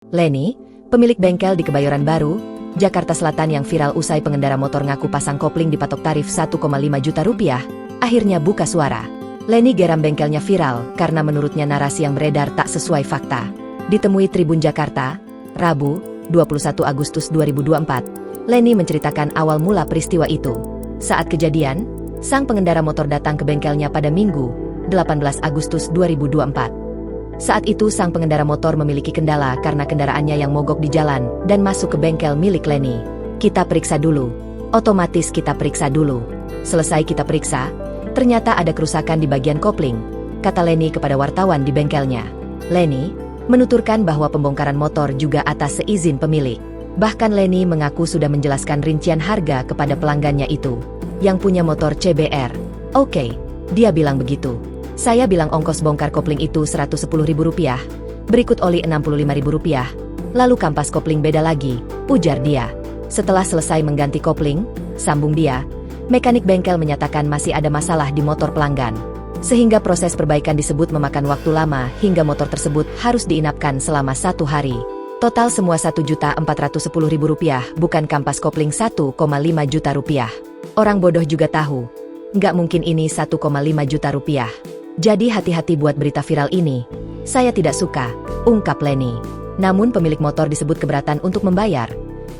Leni, pemilik bengkel di Kebayoran Baru, Jakarta Selatan yang viral usai pengendara motor ngaku pasang kopling dipatok tarif 1,5 juta rupiah, akhirnya buka suara. Leni geram bengkelnya viral karena menurutnya narasi yang beredar tak sesuai fakta. Ditemui Tribun Jakarta, Rabu, 21 Agustus 2024, Leni menceritakan awal mula peristiwa itu. Saat kejadian, sang pengendara motor datang ke bengkelnya pada Minggu, 18 Agustus 2024. Saat itu sang pengendara motor memiliki kendala karena kendaraannya yang mogok di jalan dan masuk ke bengkel milik Leni. Kita periksa dulu. Otomatis kita periksa dulu. Selesai kita periksa, ternyata ada kerusakan di bagian kopling, kata Leni kepada wartawan di bengkelnya. Leni menuturkan bahwa pembongkaran motor juga atas seizin pemilik. Bahkan Leni mengaku sudah menjelaskan rincian harga kepada pelanggannya itu, yang punya motor CBR. Oke, dia bilang begitu. Saya bilang ongkos bongkar kopling itu Rp110.000, berikut oli Rp65.000, lalu kampas kopling beda lagi, ujar dia. Setelah selesai mengganti kopling, sambung dia, mekanik bengkel menyatakan masih ada masalah di motor pelanggan. Sehingga proses perbaikan disebut memakan waktu lama hingga motor tersebut harus diinapkan selama 1 hari. Total semua Rp1.410.000, bukan kampas kopling Rp1,5 juta. Orang bodoh juga tahu, nggak mungkin ini Rp1,5 juta. Jadi hati-hati buat berita viral ini. Saya tidak suka, ungkap Leni. Namun pemilik motor disebut keberatan untuk membayar.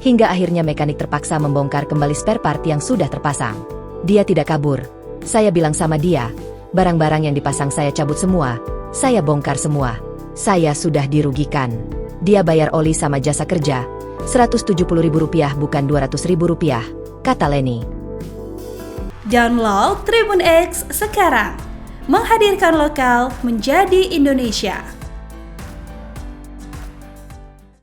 Hingga akhirnya mekanik terpaksa membongkar kembali spare part yang sudah terpasang. Dia tidak kabur. Saya bilang sama dia, barang-barang yang dipasang saya cabut semua. Saya bongkar semua. Saya sudah dirugikan. Dia bayar oli sama jasa kerja, Rp170.000 bukan Rp200.000, kata Leni. Download Tribun X sekarang. Menghadirkan lokal menjadi Indonesia.